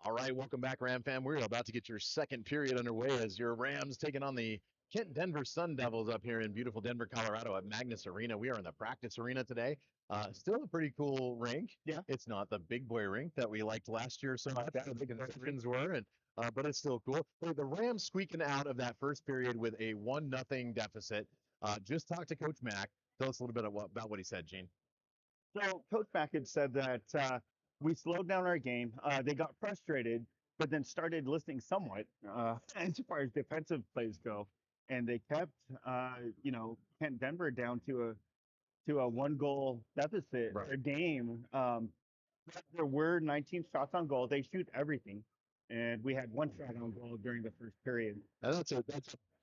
All right, welcome back, Ram fam. We're about to get your second period underway as your Rams taking on the Kent Denver Sun Devils up here in beautiful Denver, Colorado at Magnus Arena. We are in the practice arena today. Still a pretty cool rink. Yeah. It's not the big boy rink that we liked last year so much. The concessions were, but it's still cool. The Rams squeaking out of that first period with a 1-0 deficit. Just talk to Coach Mack. Tell us a little bit about what he said, Gene. So Coach Mack had said that we slowed down our game. They got frustrated, but then started listening somewhat as far as defensive plays go, and they kept Kent Denver down to a 1 goal deficit Right. a game. There were 19 shots on goal. They shoot everything, and we had 1 shot on goal during the first period. Now that's a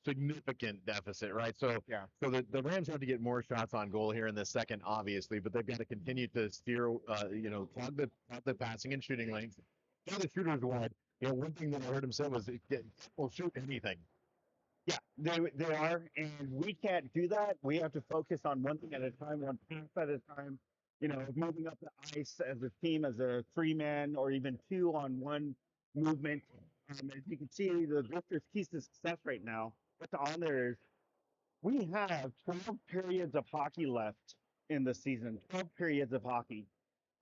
significant deficit, right? So Yeah. so the Rams have to get more shots on goal here in the second, obviously, but they've got to continue to steer, clog the passing and shooting lanes. Now the shooters wide. One thing that I heard him say was, "We'll shoot anything." Yeah, they are, and we can't do that. We have to focus on one thing at a time, one pass at a time. Moving up the ice as a team, as a 3-man, or even 2-on-1 movement. As you can see, the Raptors' keys to success right now. What's on there is we have 12 periods of hockey left in the season. 12 periods of hockey.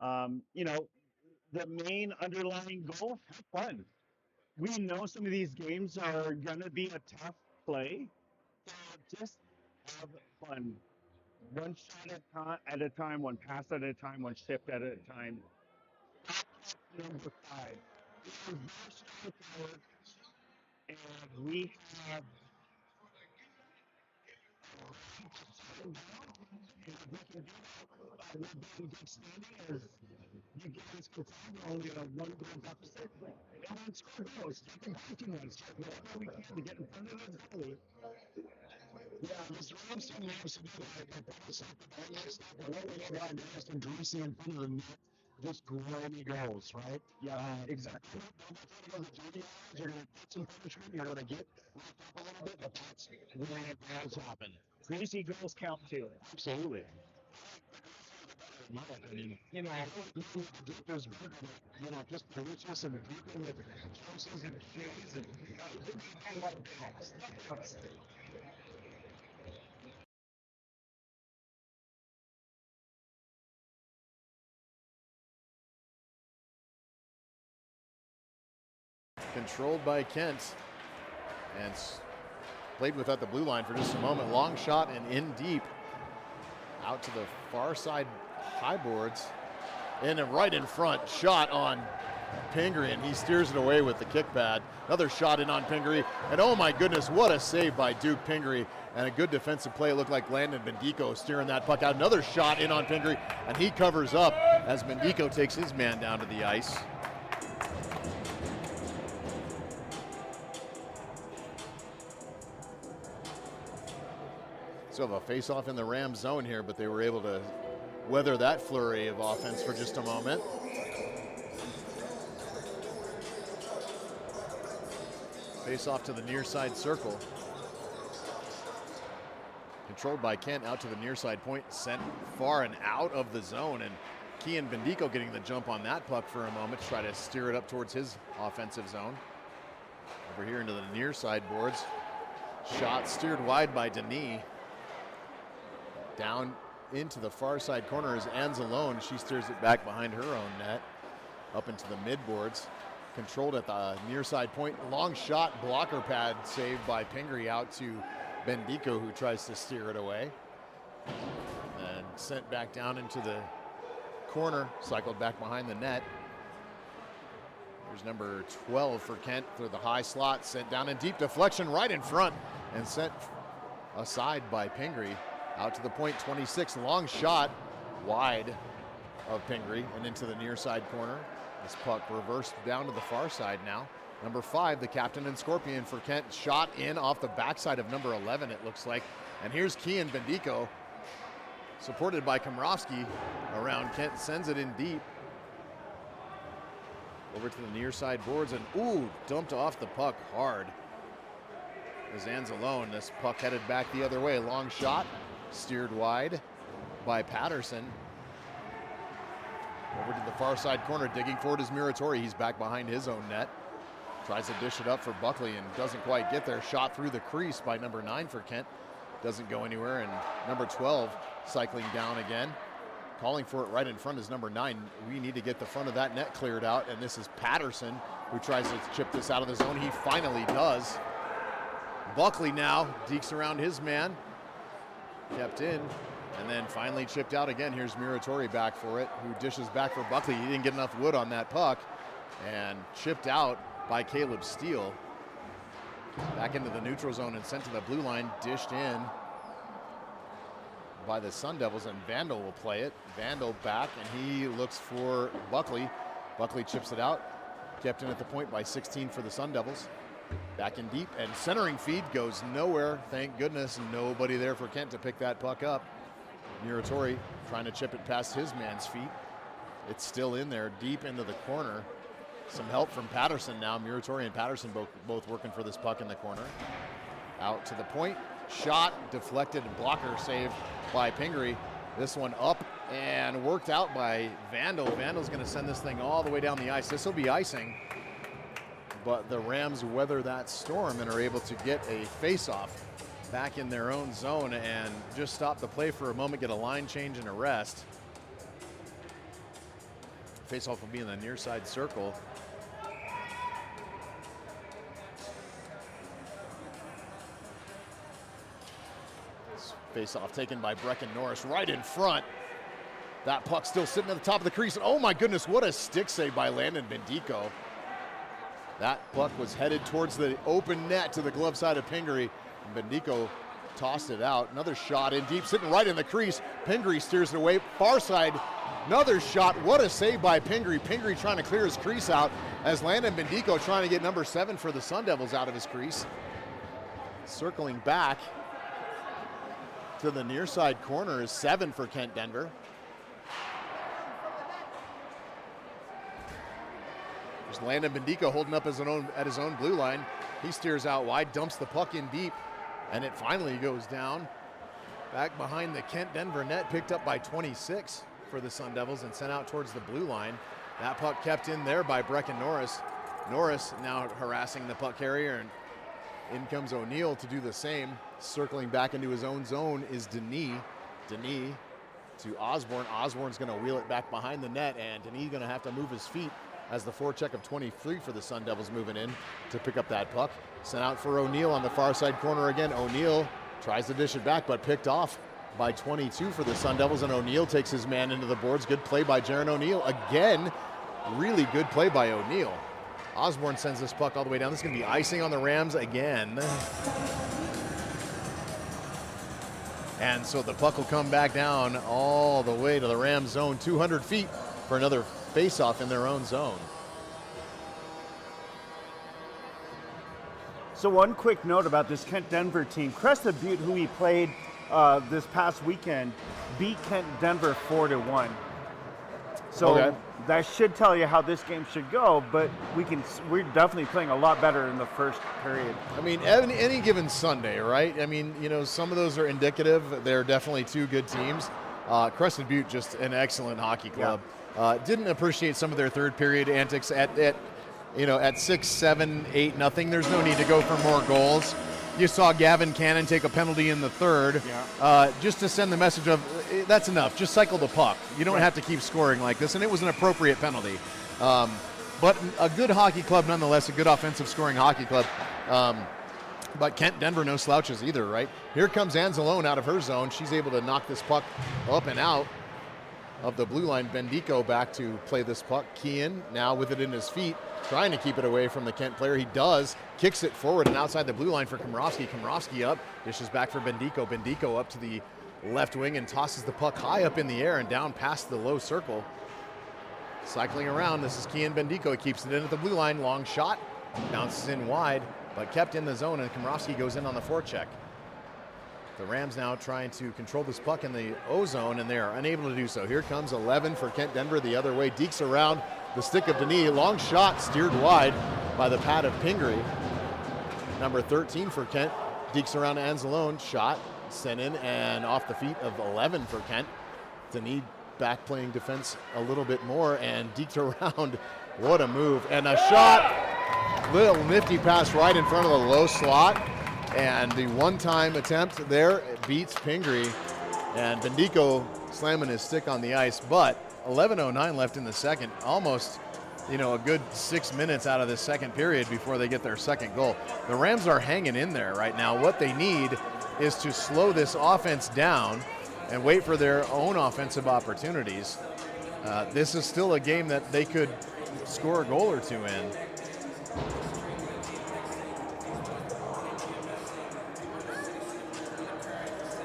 The main underlying goal: have fun. We know some of these games are gonna be a tough play, so just have fun. One shot at a time, one pass at a time, one shift at a time. Number 5. This is very straightforward, and we have we've been good standing as you guys can tell we're only a 1 goal deficit. And then score goals, taking hockey ones, whatever we can to get in front of the goalie. Yeah, Mr. Ramsey knows to do it. I promise you, what we got just in greasy in front of the net, just grimy goals, right? Yeah, exactly. You're going to get some punishment, you're going to get left up a little bit, but that's where goals happen. Greasy goals count too. Absolutely. In my opinion, there's just delicious and people with juices and cheese and a lot of cost. Controlled by Kent and played without the blue line for just a moment. Long shot and in deep. Out to the far side high boards. And right in front, shot on Pingree, and he steers it away with the kick pad. Another shot in on Pingree, and oh my goodness, what a save by Duke Pingree, and a good defensive play. It looked like Landon Bendico steering that puck out. Another shot in on Pingree, and he covers up as Bendico takes his man down to the ice. So have a face-off in the Rams zone here, but they were able to weather that flurry of offense for just a moment. Face-off to the near side circle. Controlled by Kent out to the near side point, sent far and out of the zone, and Kian Bendico getting the jump on that puck for a moment to try to steer it up towards his offensive zone. Over here into the near side boards. Shot steered wide by Denis. Down into the far side corner is Anzalone. She steers it back behind her own net. Up into the mid boards. Controlled at the near side point. Long shot, blocker pad saved by Pingree out to Bendico, who tries to steer it away. And sent back down into the corner, cycled back behind the net. Here's number 12 for Kent through the high slot, sent down in deep deflection right in front and sent aside by Pingree. Out to the point, 26, long shot wide of Pingree and into the near side corner. This puck reversed down to the far side now. Number 5, the captain and Scorpion for Kent, shot in off the backside of number 11, it looks like. And here's Kian Bendico, supported by Komrovsky around Kent, sends it in deep. Over to the near side boards, and ooh, dumped off the puck hard. As Anzalone, this puck headed back the other way. Long shot, steered wide by Patterson. Over to the far side corner, digging forward is Muratori. He's back behind his own net. Tries to dish it up for Buckley and doesn't quite get there. Shot through the crease by number 9 for Kent. Doesn't go anywhere, and number 12 cycling down again. Calling for it right in front is number 9. We need to get the front of that net cleared out, and this is Patterson who tries to chip this out of the zone. He finally does. Buckley now dekes around his man. Kept in, and then finally chipped out again. Here's Muratori back for it, who dishes back for Buckley. He didn't get enough wood on that puck, and chipped out by Caleb Steele. Back into the neutral zone and sent to the blue line, dished in by the Sun Devils, and Vandal will play it. Vandal back, and he looks for Buckley. Buckley chips it out, kept in at the point by 16 for the Sun Devils. Back in deep, and centering feed goes nowhere. Thank goodness, nobody there for Kent to pick that puck up. Muratori trying to chip it past his man's feet. It's still in there, deep into the corner. Some help from Patterson now. Muratori and Patterson both working for this puck in the corner. Out to the point. Shot, deflected, blocker saved by Pingree. This one up and worked out by Vandal. Vandal's going to send this thing all the way down the ice. This will be icing, but the Rams weather that storm and are able to get a face-off back in their own zone and just stop the play for a moment, get a line change and a rest. Face-off will be in the near side circle. Face-off taken by Brecken Norris right in front. That puck still sitting at the top of the crease. And oh my goodness, what a stick save by Landon Bendico. That puck was headed towards the open net to the glove side of Pingree. And Bendico tossed it out. Another shot in deep, sitting right in the crease. Pingree steers it away. Far side, another shot. What a save by Pingree. Pingree trying to clear his crease out as Landon Bendico trying to get number 7 for the Sun Devils out of his crease. Circling back to the near side corner is 7 for Kent Denver. There's Landon Bendico holding up at his own blue line. He steers out wide, dumps the puck in deep, and it finally goes down. Back behind the Kent Denver net, picked up by 26 for the Sun Devils and sent out towards the blue line. That puck kept in there by Brecken Norris. Norris now harassing the puck carrier, and in comes O'Neill to do the same. Circling back into his own zone is Denis. Denis to Osborne. Osborne's going to wheel it back behind the net, and Denis going to have to move his feet as the forecheck of 23 for the Sun Devils moving in to pick up that puck. Sent out for O'Neill on the far side corner again. O'Neill tries to dish it back, but picked off by 22 for the Sun Devils, and O'Neill takes his man into the boards. Good play by Jaron O'Neill. Again, really good play by O'Neill. Osborne sends this puck all the way down. This is going to be icing on the Rams again. And so the puck will come back down all the way to the Rams zone, 200 feet for another face-off in their own zone. So one quick note about this Kent Denver team. Crested Butte, who he played this past weekend, beat Kent Denver 4-1. So okay, that should tell you how this game should go, but we're definitely playing a lot better in the first period. I mean, any given Sunday, right? I mean, you know, some of those are indicative. They're definitely two good teams. Crested Butte, just an excellent hockey club. Yeah. Didn't appreciate some of their third period antics at 6, 7, 8, nothing. There's no need to go for more goals. You saw Gavin Cannon take a penalty in the third, just to send the message of that's enough. Just cycle the puck. You don't have to keep scoring like this, and it was an appropriate penalty. But a good hockey club nonetheless, a good offensive scoring hockey club. But Kent Denver, no slouches either, right? Here comes Anzalone out of her zone. She's able to knock this puck up and out of the blue line. Bendico back to play this puck. Kean now with it in his feet, trying to keep it away from the Kent player. He does, kicks it forward and outside the blue line for Komrovsky. Komrovsky up, dishes back for Bendico. Bendico up to the left wing and tosses the puck high up in the air and down past the low circle. Cycling around, this is Kean Bendico. He keeps it in at the blue line, long shot, bounces in wide, but kept in the zone, and Komrovsky goes in on the forecheck. The Rams now trying to control this puck in the O zone, and they are unable to do so. Here comes 11 for Kent Denver the other way. Dekes around the stick of Denis. Long shot steered wide by the pad of Pingree. Number 13 for Kent. Dekes around to Anzalone. Shot sent in and off the feet of 11 for Kent. Denis back playing defense a little bit more and deked around. What a move. And a shot. Little nifty pass right in front of the low slot. And the one-time attempt there beats Pingree. And Bendico slamming his stick on the ice. But 11:09 left in the second. Almost, a good 6 minutes out of this second period before they get their second goal. The Rams are hanging in there right now. What they need is to slow this offense down and wait for their own offensive opportunities. This is still a game that they could score a goal or two in.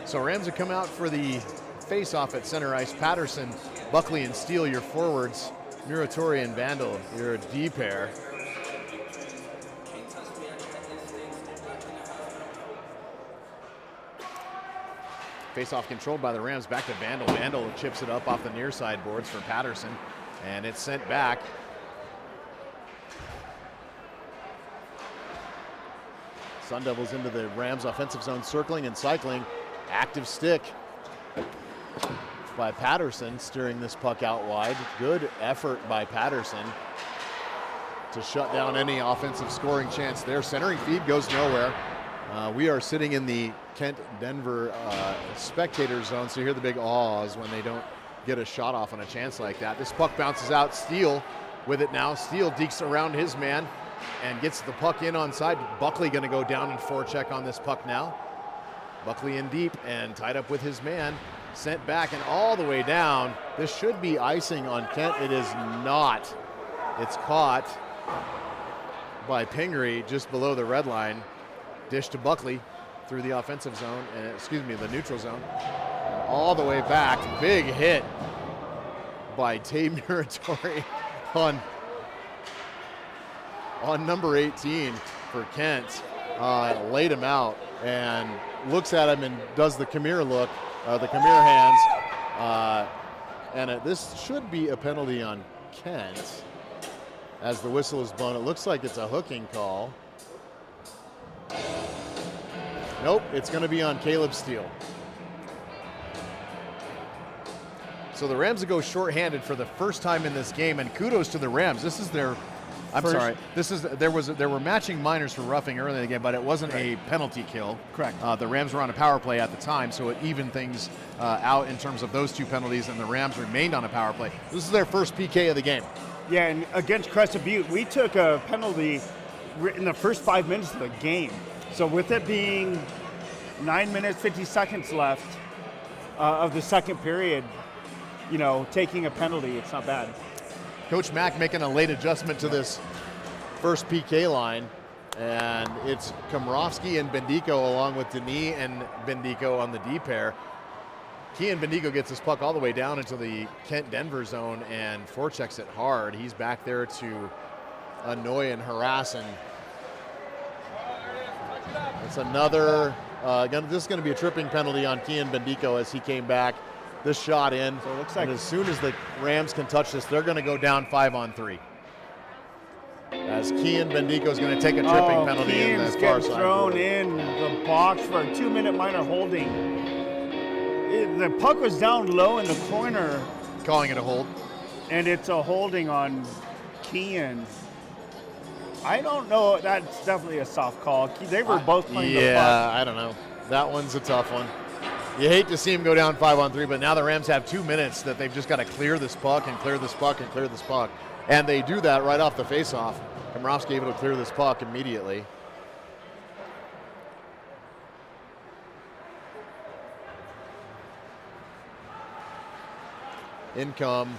So Rams have come out for the face-off at center ice. Patterson, Buckley, and Steele, your forwards. Muratori and Vandal, your D pair. Face-off controlled by the Rams, back to Vandal. Vandal chips it up off the near side boards for Patterson, and it's sent back. Sun Devils into the Rams offensive zone, circling and cycling. Active stick by Patterson, steering this puck out wide. Good effort by Patterson to shut down any offensive scoring chance there. Centering feed goes nowhere. We are sitting in the Kent-Denver spectator zone, so you hear the big awes when they don't get a shot off on a chance like that. This puck bounces out. Steele with it now. Steele dekes around his man and gets the puck in onside. Buckley going to go down and forecheck on this puck now. Buckley in deep and tied up with his man. Sent back and all the way down. This should be icing on Kent. It is not. It's caught by Pingree just below the red line. Dish to Buckley through the offensive zone, the neutral zone. All the way back. Big hit by Tay Muratori on number 18 for Kent. Laid him out and looks at him and does the Khmer look. The Khmer hands, and this should be a penalty on Kent as the whistle is blown. It looks like it's a hooking call. Nope, it's going to be on Caleb Steele. So the Rams go shorthanded for the first time in this game, and kudos to the Rams. This is their there were matching minors for roughing early in the game, but it wasn't a penalty kill. Correct. The Rams were on a power play at the time, so it evened things out in terms of those two penalties, and the Rams remained on a power play. This is their first PK of the game. Yeah, and against Crested Butte, we took a penalty in the first 5 minutes of the game. So with it being 9 minutes, 50 seconds left of the second period, taking a penalty, it's not bad. Coach Mack making a late adjustment to this first PK line, and it's Komrovsky and Bendico along with Denis and Bendico on the D pair. Kean Bendico gets this puck all the way down into the Kent-Denver zone and forechecks it hard. He's back there to annoy and harass, and it's another, this is going to be a tripping penalty on Kean Bendico as he came back. This shot in, so it looks like, and as soon as the Rams can touch this, they're going to go down 5-on-3. As Kean Bendico is going to take a tripping penalty in the far side. Thrown in the box for a 2-minute minor holding. The puck was down low in the corner. Calling it a hold. And it's a holding on Kean. I don't know. That's definitely a soft call. They were both playing the puck. Yeah, I don't know. That one's a tough one. You hate to see him go down 5-on-3, but now the Rams have 2 minutes that they've just got to clear this puck and clear this puck and clear this puck. And they do that right off the faceoff. Komrovsky able to clear this puck immediately. In come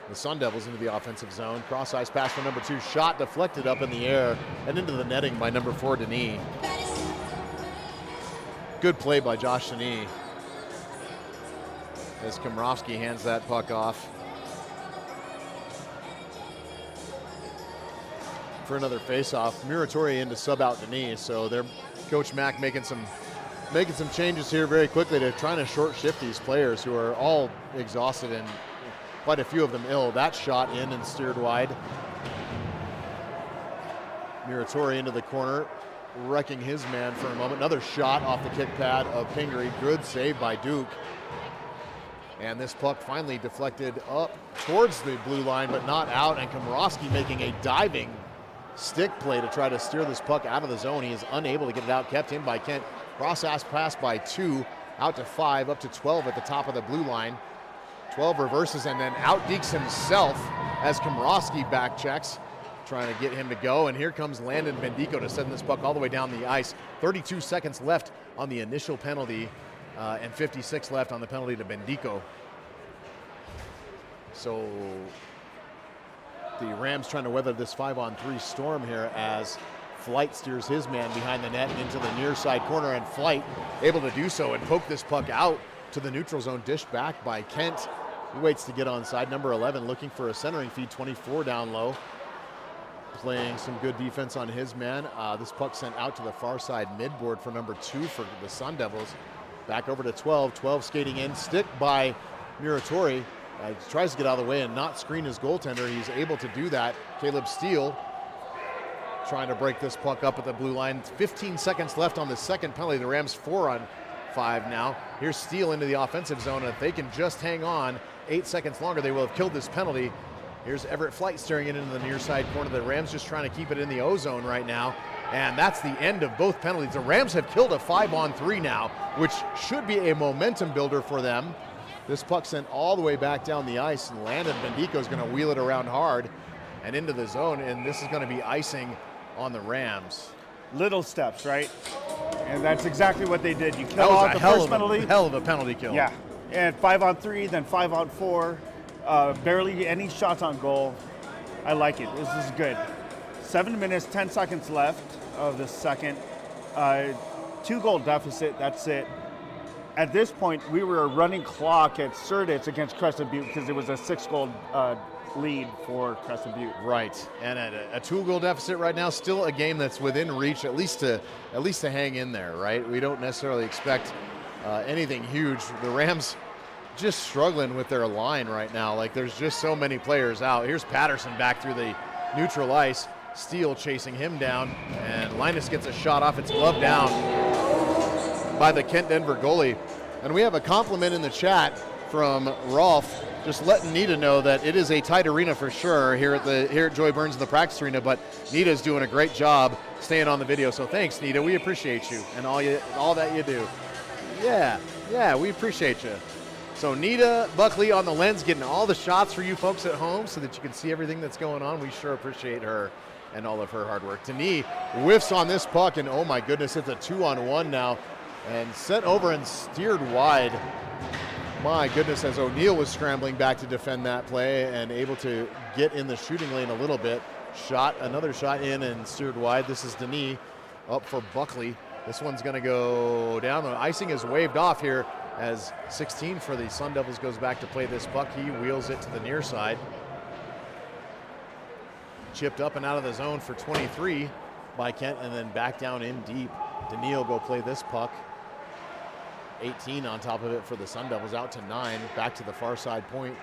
the Sun Devils into the offensive zone. Cross ice pass for number 2. Shot deflected up in the air and into the netting by number 4, Denis. Good play by Josh Denis as Komrovsky hands that puck off for another faceoff. Muratori in to sub out Denis, so they're Coach Mack making some changes here very quickly to trying to short shift these players who are all exhausted and quite a few of them ill. That shot in and steered wide. Muratori into the corner, wrecking his man for a moment. Another shot off the kick pad of Pingree. Good save by Duke. And this puck finally deflected up towards the blue line, but not out. And Komorowski making a diving stick play to try to steer this puck out of the zone. He is unable to get it out, kept in by Kent. Cross-ass pass by 2, out to 5, up to 12 at the top of the blue line. 12 reverses and then out-dekes himself as Komorowski back checks, trying to get him to go. And here comes Landon Bendico to send this puck all the way down the ice. 32 seconds left on the initial penalty and 56 left on the penalty to Bendico. So the Rams trying to weather this 5-on-3 storm here as Flight steers his man behind the net into the near side corner, and Flight able to do so and poke this puck out to the neutral zone, dished back by Kent. He waits to get onside. Number 11 looking for a centering feed, 24 down low. Playing some good defense on his man. This puck sent out to the far side midboard for number 2 for the Sun Devils. Back over to 12. 12 skating in, stick by Muratori. He tries to get out of the way and not screen his goaltender. He's able to do that. Caleb Steele trying to break this puck up at the blue line. 15 seconds left on the second penalty. The Rams 4-on-5 now. Here's Steele into the offensive zone, and if they can just hang on 8 seconds longer, they will have killed this penalty. Here's Everett Flight steering it into the near side corner. The Rams just trying to keep it in the O-zone right now, and that's the end of both penalties. The Rams have killed a 5-on-3 now, which should be a momentum builder for them. This puck sent all the way back down the ice, and Landon Bendico is going to wheel it around hard and into the zone, and this is going to be icing on the Rams. Little steps, right? And that's exactly what they did. You kill off the first penalty. Hell of a penalty kill. Yeah, and 5-on-3, then 5-on-4. Barely any shots on goal. I like it. This is good. 7 minutes, 10 seconds left of the second. 2-goal deficit, that's it. At this point, we were a running clock at Surditz against Crescent Butte because it was a 6-goal lead for Crescent Butte. Right, and at a 2-goal deficit right now, still a game that's within reach, at least to hang in there, right? We don't necessarily expect anything huge. The Rams just struggling with their line right now. Like, there's just so many players out. Here's Patterson back through the neutral ice. Steele chasing him down, and Linus gets a shot off. It's gloved down by the Kent Denver goalie. And we have a compliment in the chat from Rolf, just letting Nita know that it is a tight arena for sure here at Joy Burns in the practice arena, but Nita's doing a great job staying on the video. So thanks, Nita. We appreciate you and all that you do. Yeah, we appreciate you. So Nita Buckley on the lens, getting all the shots for you folks at home so that you can see everything that's going on. We sure appreciate her and all of her hard work. Denis whiffs on this puck, and oh my goodness, it's a 2-on-1 now, and sent over and steered wide. My goodness, as O'Neill was scrambling back to defend that play and able to get in the shooting lane a little bit. Another shot in and steered wide. This is Denis up for Buckley. This one's gonna go down. The icing is waved off here as 16 for the Sun Devils goes back to play this puck. He wheels it to the near side. Chipped up and out of the zone for 23 by Kent, and then back down in deep. Denis will go play this puck. 18 on top of it for the Sun Devils, out to 9, back to the far side point.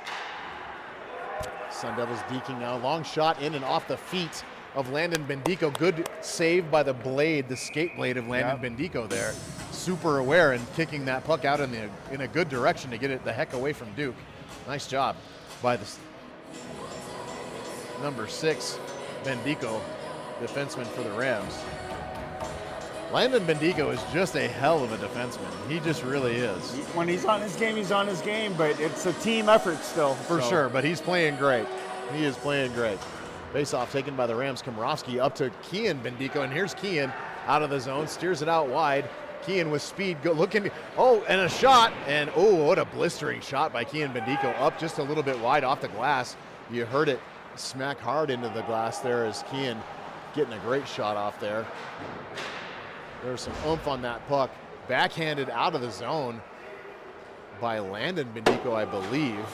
Sun Devils deking now. Long shot in and off the feet of Landon Bendico. Good save by the skate blade of Landon Bendico there. Super aware and kicking that puck out in a good direction to get it the heck away from Duke. Nice job by the number 6 Bendico, defenseman for the Rams. Landon Bendico is just a hell of a defenseman. He just really is. When he's on his game, but it's a team effort still. For sure, but he's playing great. He is playing great. Face-off taken by the Rams. Komorowski up to Kean Bendico, and here's Kean out of the zone, steers it out wide. Kean with speed, and a shot, and what a blistering shot by Kean Bendico, up just a little bit wide off the glass. You heard it smack hard into the glass there as Kean getting a great shot off there. There's some oomph on that puck. Backhanded out of the zone by Landon Bendico, I believe.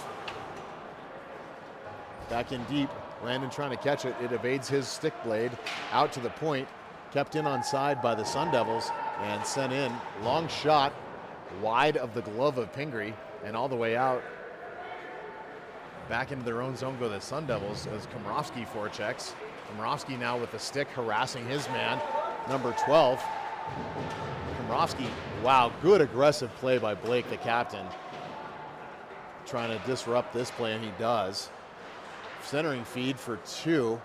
Back in deep. Landon trying to catch it. It evades his stick blade. Out to the point. Kept in on side by the Sun Devils and sent in. Long shot wide of the glove of Pingree and all the way out. Back into their own zone go the Sun Devils as Komorowski forechecks. Komorowski now with the stick harassing his man, number 12. Komorowski, wow, good aggressive play by Blake, the captain. trying to disrupt this play, and he does. Centering feed for 2.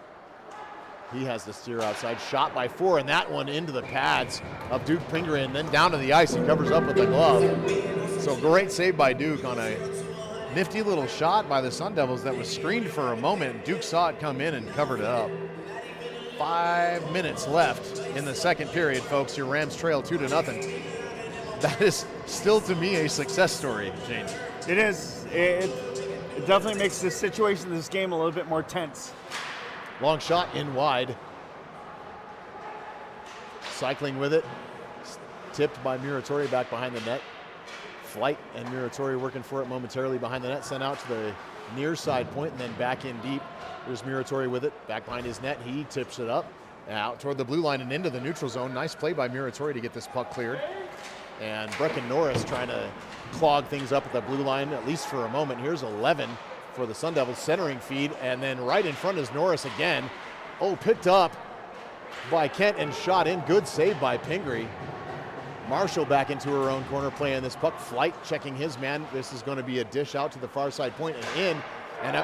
He has the steer outside. Shot by 4, and that one into the pads of Duke Pingree, and then down to the ice. He covers up with the glove. So great save by Duke on a nifty little shot by the Sun Devils that was screened for a moment. Duke saw it come in and covered it up. 5 minutes left in the second period, folks. Your Rams trail 2-0. That is still, to me, a success story, Shane. It is. It definitely makes the situation in this game a little bit more tense. Long shot in wide. Cycling with it. Tipped by Muratori back behind the net. Flight and Muratori working for it momentarily behind the net. Sent out to the near side point and then back in deep. There's Muratori with it. Back behind his net. He tips it up. Out toward the blue line and into the neutral zone. Nice play by Muratori to get this puck cleared. And Brecken Norris trying to clog things up at the blue line, at least for a moment. Here's 11 for the Sun Devils, centering feed, and then right in front is Norris again. Oh, picked up by Kent and shot in. Good save by Pingree. Marshall back into her own corner playing this puck. Flight checking his man. This is going to be a dish out to the far side point and in. And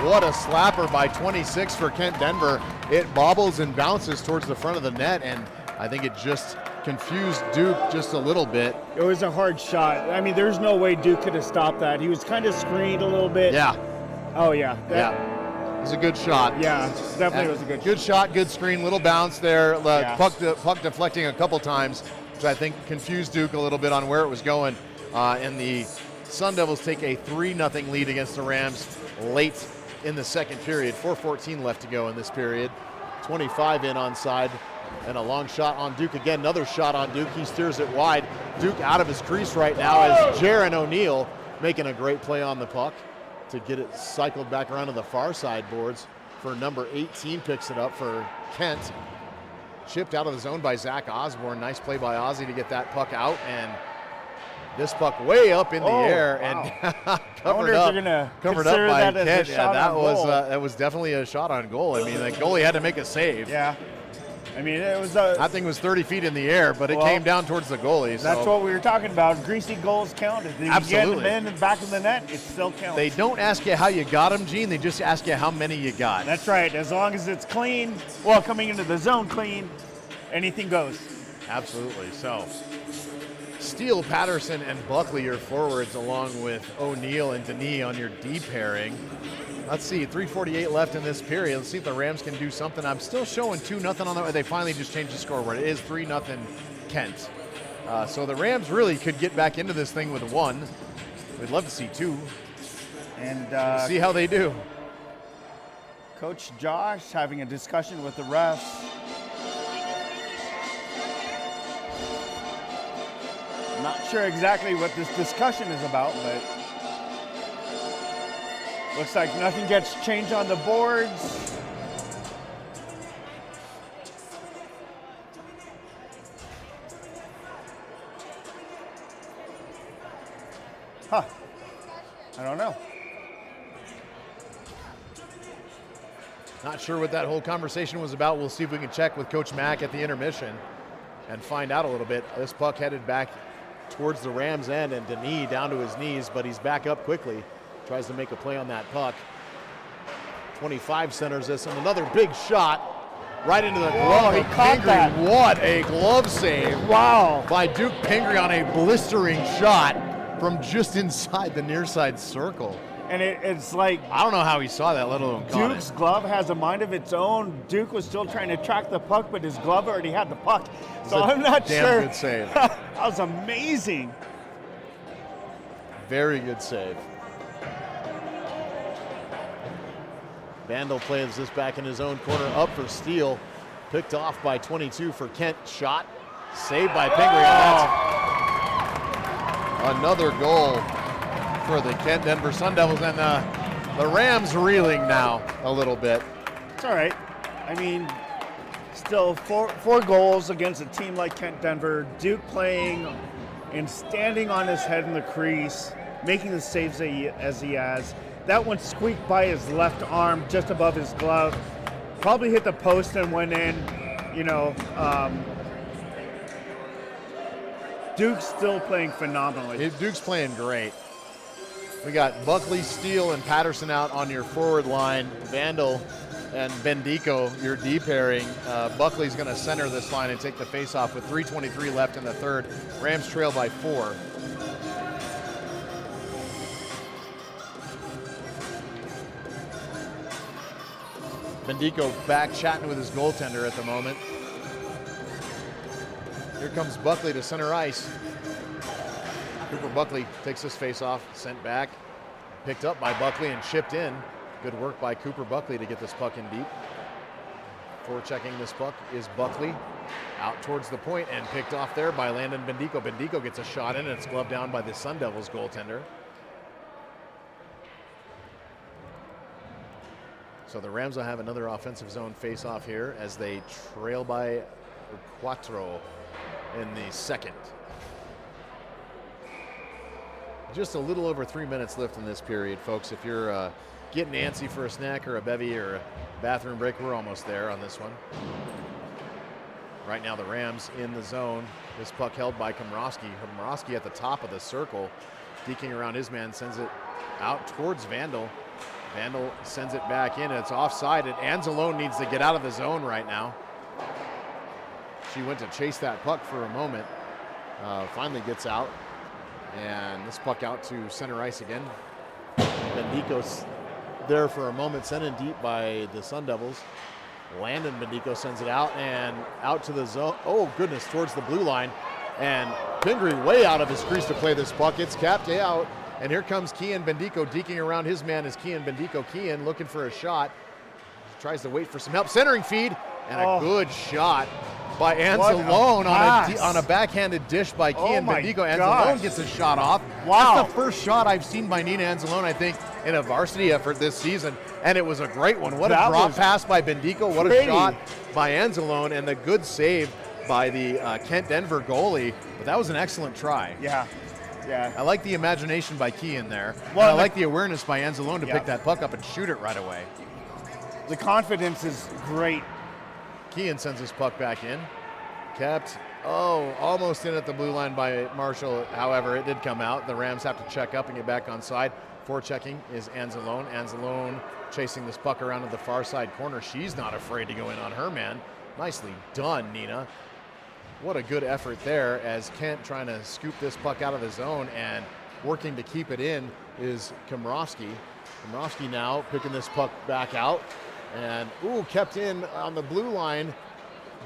what a slapper by 26 for Kent Denver. It bobbles and bounces towards the front of the net, and I think it just confused Duke just a little bit. It was a hard shot. I mean, there's no way Duke could have stopped that. He was kind of screened a little bit. Yeah. Oh, yeah. It was a good shot. Yeah, definitely was a good shot. Good screen, little bounce there. Puck deflecting a couple times, which I think confused Duke a little bit on where it was going. And the Sun Devils take a 3-0 lead against the Rams late in the second period. 4:14 left to go in this period. 25 in onside. And a long shot on Duke again. Another shot on Duke. He steers it wide. Duke out of his crease right now as Jaron O'Neill making a great play on the puck to get it cycled back around to the far side boards for number 18. Picks it up for Kent. Chipped out of the zone by Zach Osborne. Nice play by Ozzy to get that puck out. And this puck way up in the air and covered up by Kent. Yeah, that was definitely a shot on goal. I mean, the goalie had to make a save. Yeah. I mean, it was that thing was 30 feet in the air, but it came down towards the goalie. So. That's what we were talking about. Greasy goals count. If you Absolutely. get them in and back of the net, it still counts. They don't ask you how you got them, Gene. They just ask you how many you got. That's right. As long as it's clean, coming into the zone clean, anything goes. Absolutely. So, Steele, Patterson, and Buckley are forwards, along with O'Neill and Denis on your D pairing. Let's see, 3:48 left in this period. Let's see if the Rams can do something. I'm still showing 2-0 on that. They finally just changed the scoreboard. It is 3-0 Kent. So the Rams really could get back into this thing with 1. We'd love to see 2. And see how they do. Coach Josh having a discussion with the refs. I'm not sure exactly what this discussion is about, but looks like nothing gets changed on the boards. I don't know. Not sure what that whole conversation was about. We'll see if we can check with Coach Mack at the intermission and find out a little bit. This puck headed back towards the Rams' end, and Denis down to his knees, but he's back up quickly. Tries to make a play on that puck. 25 centers this, and another big shot right into the glove of Pingree. What a glove save. Wow. By Duke Pingree on a blistering shot from just inside the near side circle. And it's like, I don't know how he saw that, let alone caught it. Duke's glove has a mind of its own. Duke was still trying to track the puck, but his glove already had the puck. So I'm not sure. Damn good save. That was amazing. Very good save. Bandel plays this back in his own corner, up for Steele. Picked off by 22 for Kent. Shot, saved by Pingree. That's another goal for the Kent Denver Sun Devils, and the Rams reeling now a little bit. It's all right. I mean, still four goals against a team like Kent Denver. Duke playing and standing on his head in the crease, making the saves as he has. That one squeaked by his left arm just above his glove. Probably hit the post and went in. Duke's still playing phenomenally. Duke's playing great. We got Buckley, Steele, and Patterson out on your forward line. Vandal and Bendico, your D pairing. Buckley's going to center this line and take the faceoff with 3:23 left in the third. Rams trail by 4. Bendico back chatting with his goaltender at the moment. Here comes Buckley to center ice. Cooper Buckley takes this face-off, sent back, picked up by Buckley and chipped in. Good work by Cooper Buckley to get this puck in deep. Forechecking this puck is Buckley. Out towards the point and picked off there by Landon Bendico. Bendico gets a shot in and it's gloved down by the Sun Devils goaltender. So the Rams will have another offensive zone face-off here as they trail by 4 in the second. Just a little over 3 minutes left in this period, folks. If you're getting antsy for a snack or a bevy or a bathroom break, we're almost there on this one. Right now the Rams in the zone. This puck held by Komrowski. Komrowski at the top of the circle, deking around his man, sends it out towards Vandal. Vandal sends it back in, and it's offside, and Anzalone needs to get out of the zone right now. She went to chase that puck for a moment, finally gets out, and this puck out to center ice again. Bendico's there for a moment, sent in deep by the Sun Devils. Landon Bendico sends it out, and out to the zone. Oh, goodness, towards the blue line, and Pingree way out of his crease to play this puck. It's capped out. And here comes Kian Bendico, deking around his man is Kian Bendico. Kian looking for a shot. Tries to wait for some help. Centering feed, and a good shot by Anzalone on a backhanded dish by Kian Bendico. Anzalone gets a shot off. Wow. That's the first shot I've seen by Nina Anzalone, I think, in a varsity effort this season. And it was a great one. What a drop pass by Bendico. What a shot by Anzalone, and the good save by the Kent Denver goalie. But that was an excellent try. Yeah. Yeah. I like the imagination by Kean there. Well, I like the awareness by Anzalone to pick that puck up and shoot it right away. The confidence is great. Kean sends his puck back in. Kept, almost in at the blue line by Marshall. However, it did come out. The Rams have to check up and get back on side. Forechecking is Anzalone. Anzalone chasing this puck around to the far side corner. She's not afraid to go in on her man. Nicely done, Nina. What a good effort there as Kent trying to scoop this puck out of the zone, and working to keep it in is Komrowski. Komrowski now picking this puck back out, and kept in on the blue line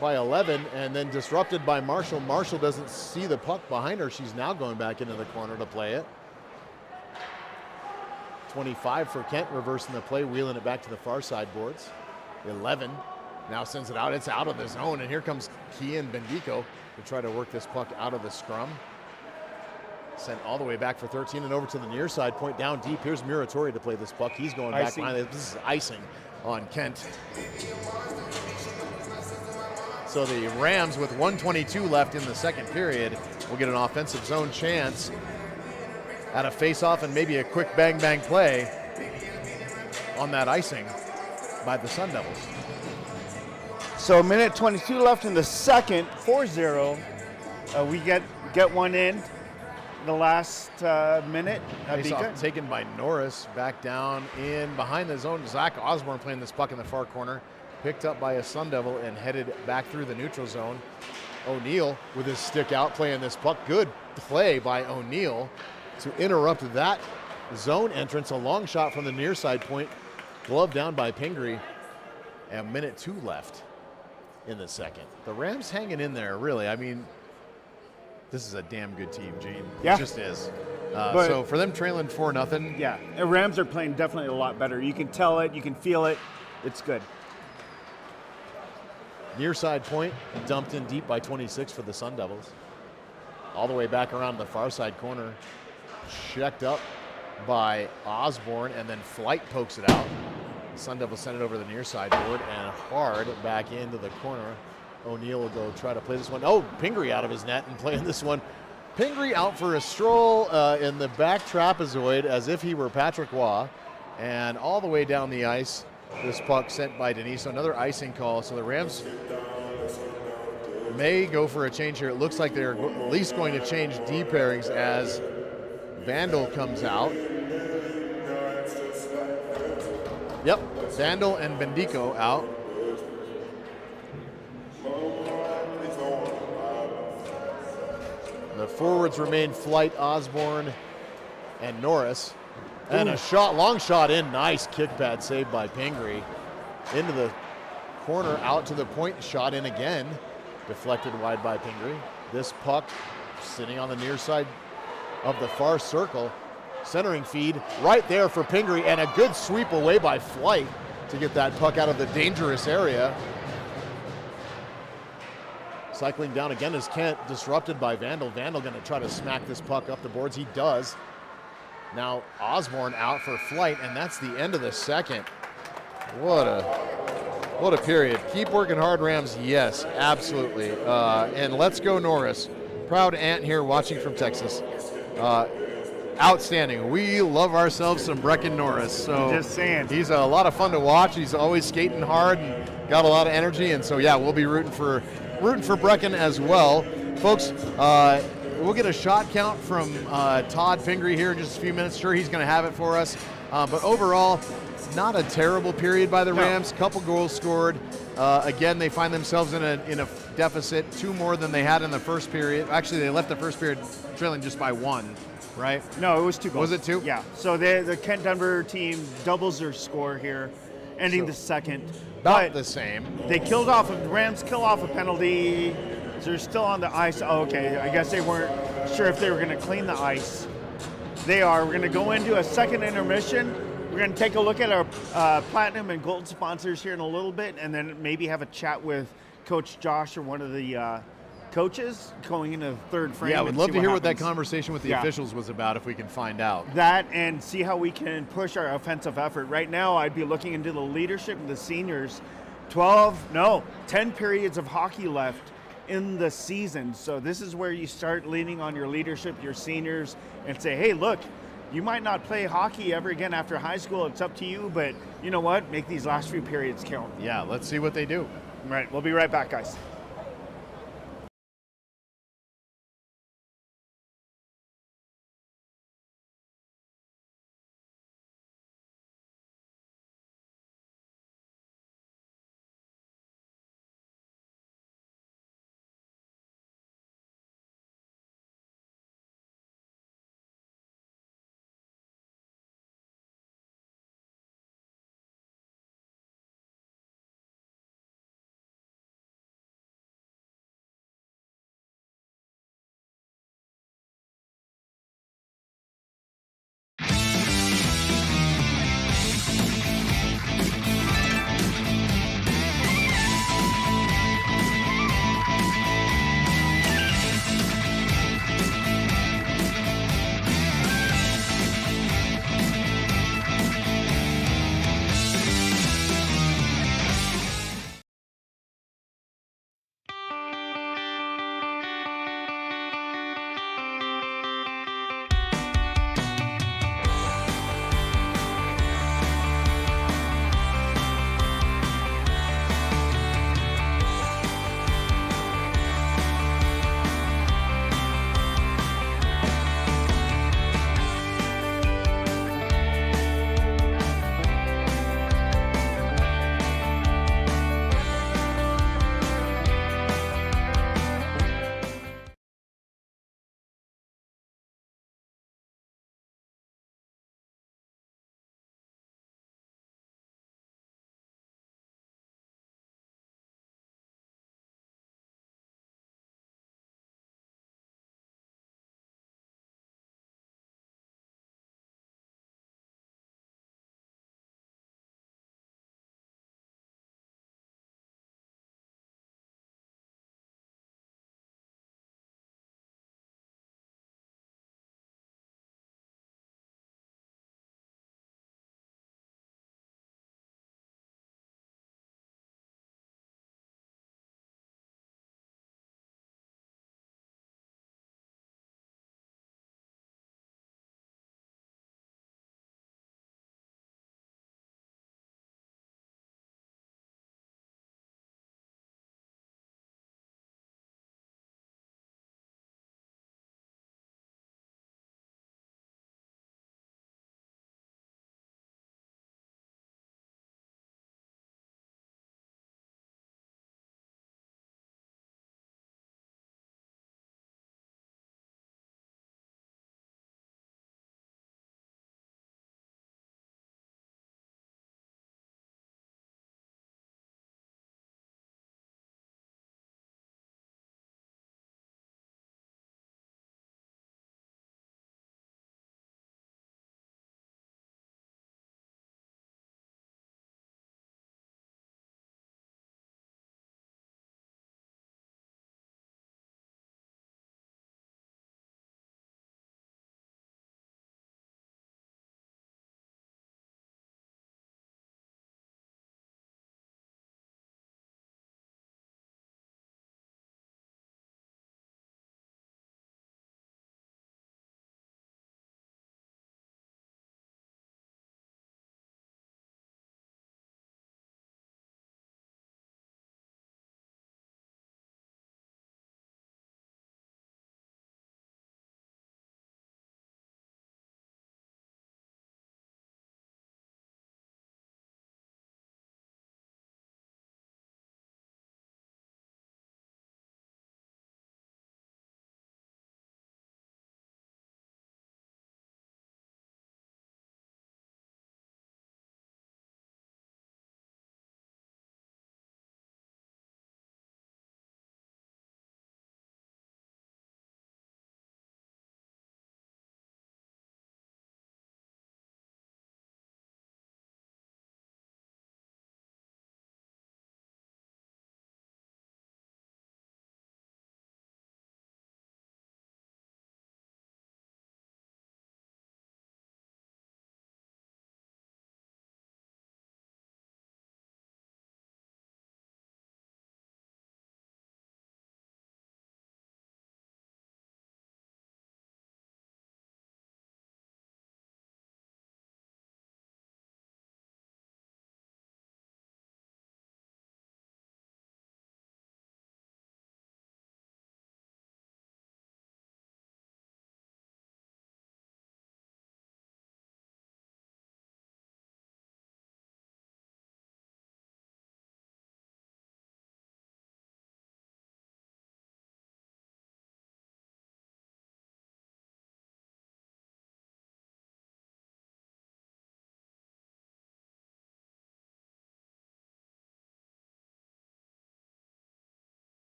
by 11 and then disrupted by Marshall. Marshall doesn't see the puck behind her. She's now going back into the corner to play it. 25 for Kent, reversing the play, wheeling it back to the far side boards. 11 now sends it out. It's out of the zone, and here comes Kian Bendico to try to work this puck out of the scrum. Sent all the way back for 13 and over to the near side point, down deep. Here's Muratori to play this puck. He's going back behind it. This is icing on Kent. So the Rams, with 1:22 left in the second period, will get an offensive zone chance at a face-off and maybe a quick bang-bang play on that icing by the Sun Devils. So minute 22 left in the second, 4-0. We get one in the last minute. Face-off taken by Norris, back down in behind the zone. Zach Osborne playing this puck in the far corner. Picked up by a Sun Devil and headed back through the neutral zone. O'Neill with his stick out playing this puck. Good play by O'Neill to interrupt that zone entrance. A long shot from the near side point. Glove down by Pingree. And minute 2 left in the second. The Rams hanging in there, really. I mean, this is a damn good team, Gene. Yeah. It just is. So for them trailing 4-0. Yeah, the Rams are playing definitely a lot better. You can tell it, you can feel it. It's good. Near side point, dumped in deep by 26 for the Sun Devils. All the way back around the far side corner. Checked up by Osborne, and then Flight pokes it out. Sun Devils send it over the near side board and hard back into the corner. O'Neill will go try to play this one. Pingree out of his net and playing this one. Pingree out for a stroll in the back trapezoid as if he were Patrick Waugh. And all the way down the ice, this puck sent by Denise. So another icing call. So the Rams may go for a change here. It looks like they're at least going to change D pairings as Vandal comes out. Yep, Vandal and Bendico out. The forwards remain Flight, Osborne, and Norris. And a shot, long shot in, nice kick pad saved by Pingree. Into the corner, out to the point, shot in again. Deflected wide by Pingree. This puck sitting on the near side of the far circle. Centering feed right there for Pingree, and a good sweep away by Flight to get that puck out of the dangerous area. Cycling down again is Kent, disrupted by Vandal. Vandal gonna try to smack this puck up the boards. He does. Now Osborne out for Flight, and that's the end of the second. What a period. Keep working hard, Rams. Yes, absolutely. And let's go Norris. Proud Ant here watching from Texas. Outstanding. We love ourselves some Brecken Norris. So Just saying. He's a lot of fun to watch. He's always skating hard and got a lot of energy. And so yeah, we'll be rooting for Brecken as well. Folks, we'll get a shot count from Todd Pingree here in just a few minutes. Sure, he's going to have it for us. But overall, not a terrible period by the Rams. Couple goals scored. Again, they find themselves in a deficit, 2 more than they had in the first period. Actually, they left the first period trailing just by 1, right? No, it was 2 goals. Was it 2? Yeah. So the Kent Denver team doubles their score here, ending the second. About the same. They killed off, the Rams kill off a penalty. So they're still on the ice. Oh, okay, I guess they weren't sure if they were going to clean the ice. They are. We're going to go into a second intermission. We're going to take a look at our platinum and gold sponsors here in a little bit, and then maybe have a chat with Coach Josh or one of the coaches going into the third frame. Yeah, I would love to hear what that happens. conversation with the officials was about if we can find out. That and see how we can push our offensive effort. Right now, I'd be looking into the leadership of the seniors. 10 periods of hockey left in the season. So this is where you start leaning on your leadership, your seniors, and say, hey, look, you might not play hockey ever again after high school. It's up to you, but you know what? Make these last few periods count. Yeah, let's see what they do. All right, we'll be right back, guys.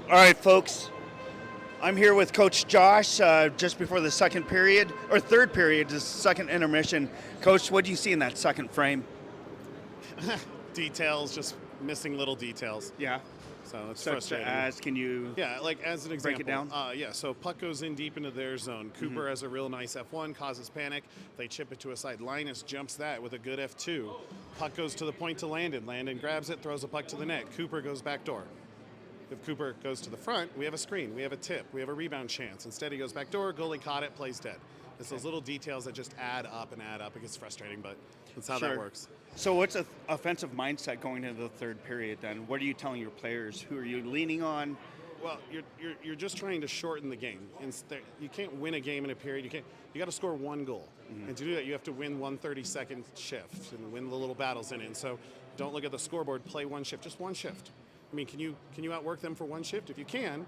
All right, folks. I'm here with Coach Josh just before the second period, or third period, the second intermission. Coach, what do you see in that second frame? Details, just missing little details. Yeah. So it's Such frustrating. as, can you Yeah, like as an break example. it down? Yeah, so puck goes in deep into their zone. Cooper has a real nice F1, causes panic. They chip it to a side. Linus jumps that with a good F2. Puck goes to the point to Landon. Landon grabs it, throws a puck to the net. Cooper goes back door. If Cooper goes to the front, we have a screen, we have a tip, we have a rebound chance. Instead, he goes back door, goalie caught it, plays dead. It's those little details that just add up and add up. It gets frustrating, but that's how that works. So what's an offensive mindset going into the third period then? What are you telling your players? Who are you leaning on? Well, you're just trying to shorten the game. You can't win a game in a period. You got to score one goal, and to do that, you have to win 1 32nd shift and win the little battles in it. And so, don't look at the scoreboard. Play one shift, just one shift. I mean, can you outwork them for one shift? If you can,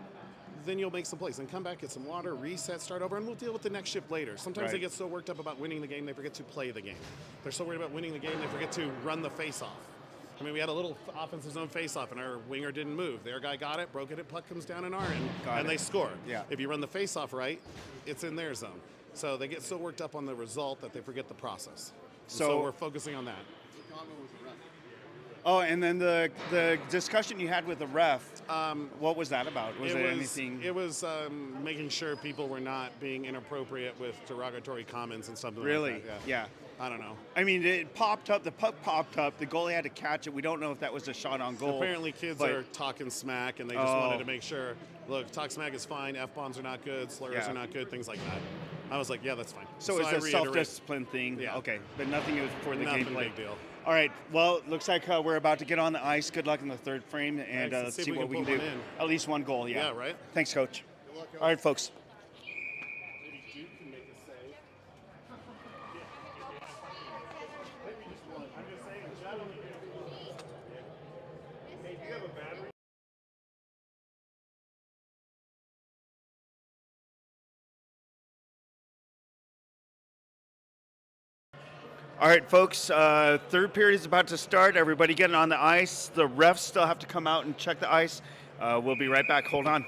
then you'll make some plays. Then come back, get some water, reset, start over, and we'll deal with the next shift later. Sometimes they get so worked up about winning the game, they forget to play the game. They're so worried about winning the game, they forget to run the face-off. I mean, we had a little offensive zone face-off, and our winger didn't move. Their guy got it, broke it, puck comes down in our end, and they score. Yeah. If you run the face-off right, it's in their zone. So they get so worked up on the result that they forget the process. So we're focusing on that. Oh, and then the discussion you had with the ref, what was that about? Was there anything? It was making sure people were not being inappropriate with derogatory comments and something Really? like that. Yeah. I don't know. I mean, it popped up. The puck popped up. The goalie had to catch it. We don't know if that was a shot on goal. Apparently, kids are talking smack, and they just wanted to make sure. Look, talk smack is fine. F-bombs are not good. Slurs are not good. Things like that. I was like, yeah, that's fine. So it's a self-discipline thing. Yeah. Okay, but nothing for the Nothing gameplay. big deal. All right. Well, it looks like we're about to get on the ice. Good luck in the third frame, and Let's let's see if see we what can we can put do. one in. At least one goal. Yeah. Yeah, right? Thanks, Coach. All right, folks. Maybe Duke can make a save. Maybe just one. I'm just saying, Chad only did one. Hey, do you have a battery? All right, folks. Third period is about to start. Everybody getting on the ice. The refs still have to come out and check the ice. We'll be right back. Hold on.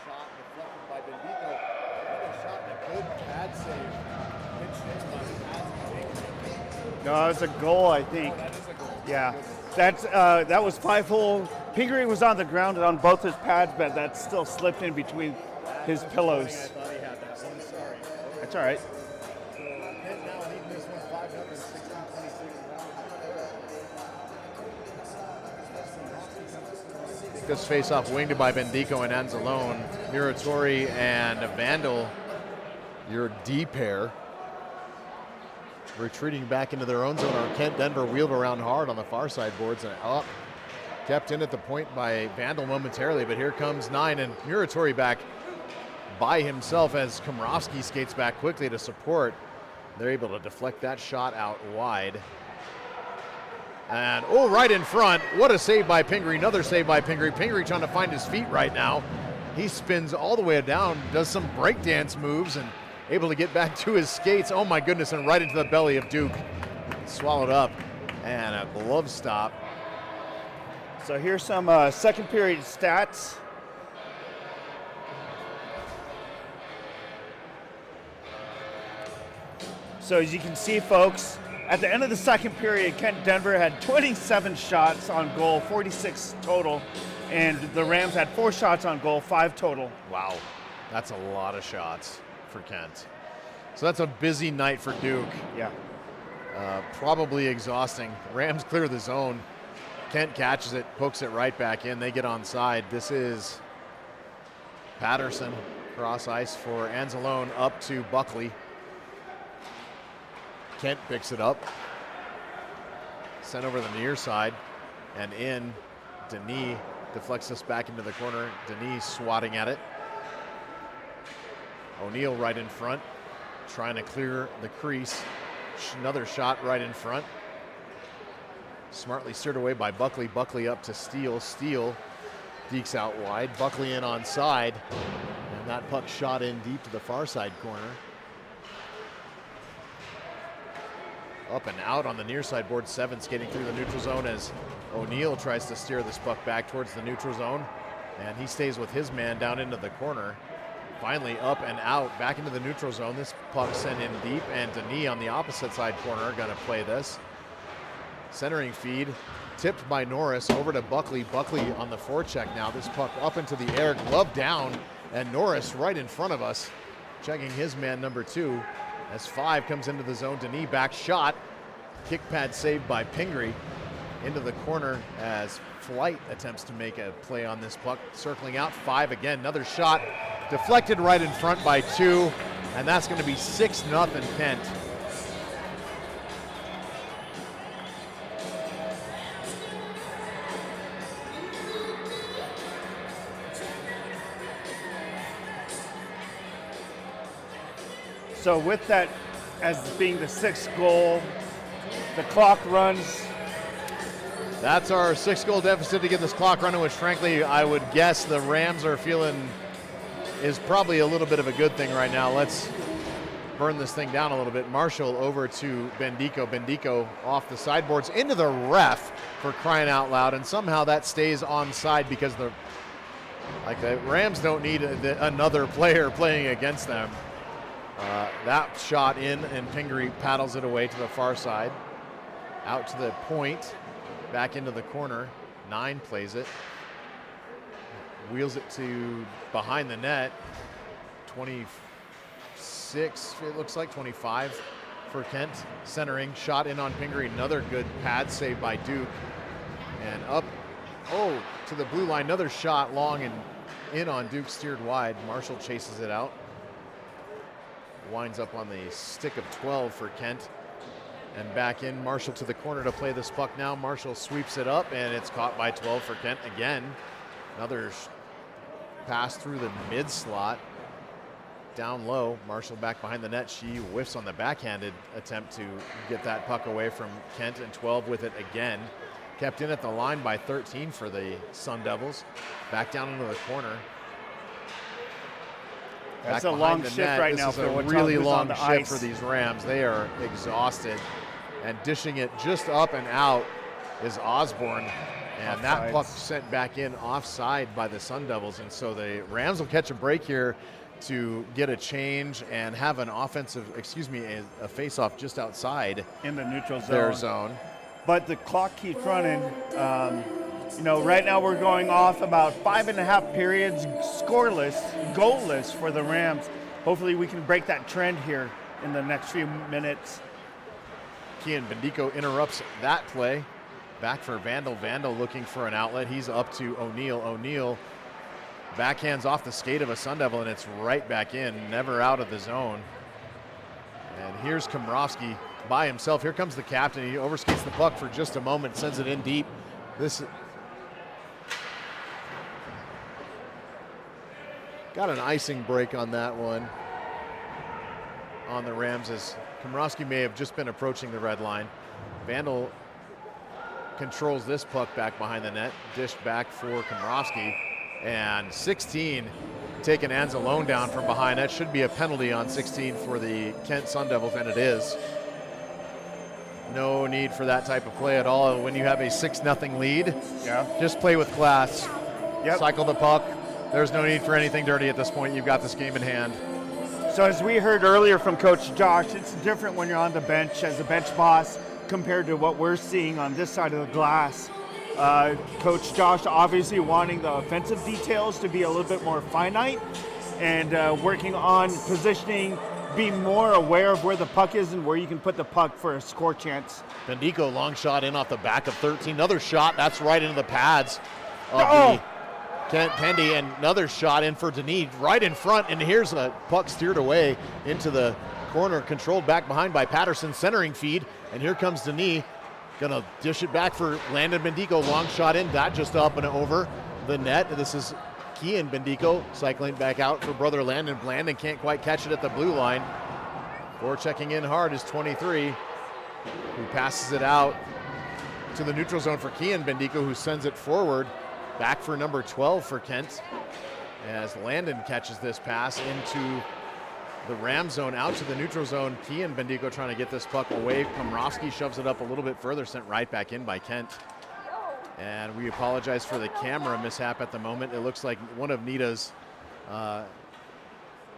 Shot pad save. No, it's a goal, I think. That is a goal. Yeah, that was 5-hole. Pingree was on the ground and on both his pads, but that still slipped in between his pillows. I thought he had that one. Sorry. That's all right. So Kent now leading this one 5-0, 16-26. This face-off winged by Bendico and Anzalone. Muratori and Vandal, your D pair, retreating back into their own zone. Our Kent Denver wheeled around hard on the far side boards and up. Kept in at the point by Vandal momentarily, but here comes 9 and Muratori back by himself as Komrovsky skates back quickly to support. They're able to deflect that shot out wide. And right in front. What a save by Pingree. Another save by Pingree. Pingree trying to find his feet right now. He spins all the way down, does some breakdance moves, and able to get back to his skates. Oh my goodness, and right into the belly of Duke. Swallowed up, and a glove stop. So here's some second period stats. So as you can see, folks, at the end of the second period, Kent Denver had 27 shots on goal, 46 total, and the Rams had 4 shots on goal, 5 total. Wow, that's a lot of shots for Kent. So that's a busy night for Duke. Yeah. Probably exhausting. Rams clear the zone. Kent catches it, pokes it right back in. They get onside. This is Patterson, cross ice for Anzalone, up to Buckley. Kent picks it up, sent over the near side, and in. Denis deflects us back into the corner. Denis swatting at it. O'Neal right in front, trying to clear the crease. Another shot right in front. Smartly steered away by Buckley. Buckley up to Steele. Steele dekes out wide. Buckley in on side. And that puck shot in deep to the far side corner. Up and out on the near side board. 7 skating through the neutral zone as O'Neal tries to steer this puck back towards the neutral zone. And he stays with his man down into the corner. Finally up and out, back into the neutral zone. This puck sent in deep, and Denis on the opposite side corner gonna play this. Centering feed, tipped by Norris over to Buckley. Buckley on the forecheck now. This puck up into the air, glove down, and Norris right in front of us, checking his man number 2. As 5 comes into the zone, Denis back shot. Kick pad saved by Pingree. Into the corner as Flight attempts to make a play on this puck. Circling out, 5 again, another shot. Deflected right in front by 2, and that's going to be 6-0 Kent. So with that as being the 6th goal, the clock runs. That's our 6-goal deficit to get this clock running, which frankly I would guess the Rams are feeling is probably a little bit of a good thing right now. Let's burn this thing down a little bit. Marshall over to Bendico. Bendico off the sideboards into the ref, for crying out loud, and somehow that stays onside because the Rams don't need another player playing against them. That shot in, and Pingree paddles it away to the far side. Out to the point, back into the corner. 9 plays it. Wheels it to behind the net. 26, it looks like, 25 for Kent. Centering, shot in on Pingree. Another good pad save by Duke. And up, to the blue line. Another shot long and in on Duke, steered wide. Marshall chases it out. Winds up on the stick of 12 for Kent. And back in, Marshall to the corner to play this puck now. Marshall sweeps it up, and it's caught by 12 for Kent again. Another pass through the mid slot. Down low, Marshall back behind the net. She whiffs on the backhanded attempt to get that puck away from Kent, and 12 with it again. Kept in at the line by 13 for the Sun Devils. Back down into the corner. That's a long shift right now for a really long shift for these Rams. They are exhausted. And dishing it just up and out is Osborne. And that puck sent back in offside by the Sun Devils. And so the Rams will catch a break here. to get a change and have an offensive, a face-off just outside in the neutral zone. their zone. But the clock keeps running. Right now we're going off about 5.5 periods, scoreless, goalless for the Rams. Hopefully we can break that trend here in the next few minutes. Kian Bendico interrupts that play. Back for Vandal. Vandal looking for an outlet. He's up to O'Neal. O'Neal backhands off the skate of a Sun Devil, and it's right back in, never out of the zone. And here's Komrovsky by himself. Here comes the captain. He overskates the puck for just a moment, sends it in deep. This got an icing break on that one on the Rams, as Komrovsky may have just been approaching the red line. Vandal controls this puck back behind the net, dished back for Komrovsky, and 16 taking Anzalone down from behind. That should be a penalty on 16 for the Kent Sun Devils, and it is. No need for that type of play at all when you have a 6-0 lead. Yeah. Just play with class. Yep. Cycle the puck. There's no need for anything dirty at this point. You've got this game in hand. So as we heard earlier from Coach Josh, it's different when you're on the bench as a bench boss compared to what we're seeing on this side of the glass. Coach Josh obviously wanting the offensive details to be a little bit more finite and working on positioning, be more aware of where the puck is and where you can put the puck for a score chance. Bendico, long shot in off the back of 13. Another shot, that's right into the pads of the Kent Pendy, and another shot in for Denis right in front, and here's a puck steered away into the corner, controlled back behind by Patterson, centering feed, and here comes Denis, gonna dish it back for Landon Bendico, long shot in, that just up and over the net. This is Kian Bendico cycling back out for brother Landon. Landon can't quite catch it at the blue line. Checking in hard is 23, who passes it out to the neutral zone for Kian Bendico, who sends it forward. Back for number 12 for Kent, as Landon catches this pass into the Ram zone, out to the neutral zone. Kian Bendico trying to get this puck away. Komrovsky shoves it up a little bit further, sent right back in by Kent. And we apologize for the camera mishap at the moment. It looks like one of Nita's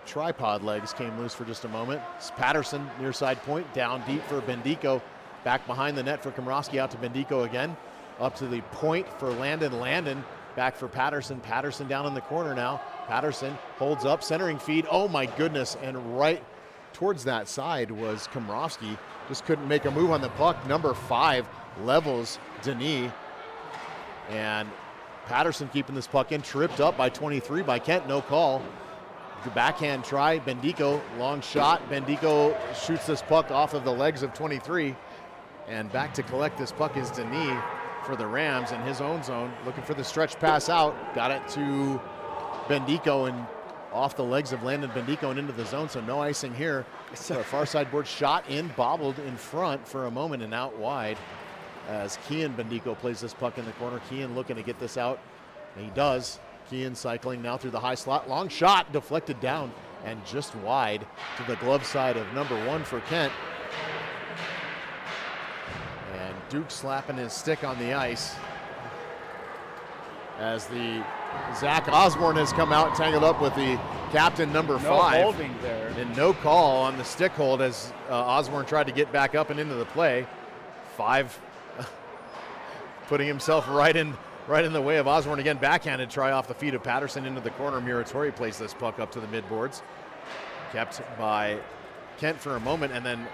tripod legs came loose for just a moment. It's Patterson, near side point, down deep for Bendico. Back behind the net for Komrovsky, out to Bendico again. Up to the point for Landon. Landon back for Patterson. Patterson down in the corner now. Patterson holds up, centering feed. Oh my goodness, and right towards that side was Komrovsky. Just couldn't make a move on the puck. Number 5 levels Denis. And Patterson keeping this puck in, tripped up by 23 by Kent, no call. The backhand try, Bendico, long shot. Bendico shoots this puck off of the legs of 23. And back to collect this puck is Denis for the Rams in his own zone, looking for the stretch pass out. Got it to Bendico and off the legs of Landon Bendico and into the zone, so no icing here. So far side board shot in, bobbled in front for a moment and out wide as Kian Bendico plays this puck in the corner. Kian looking to get this out, and he does. Kian cycling now through the high slot. Long shot deflected down and just wide to the glove side of number 1 for Kent. And Duke slapping his stick on the ice as the Zach Osborne has come out tangled up with the captain, number 5. No holding there. And no call on the stick hold as Osborne tried to get back up and into the play. 5 putting himself right in the way of Osborne again. Backhanded try off the feet of Patterson into the corner. Muratori plays this puck up to the midboards. Kept by Kent for a moment, and then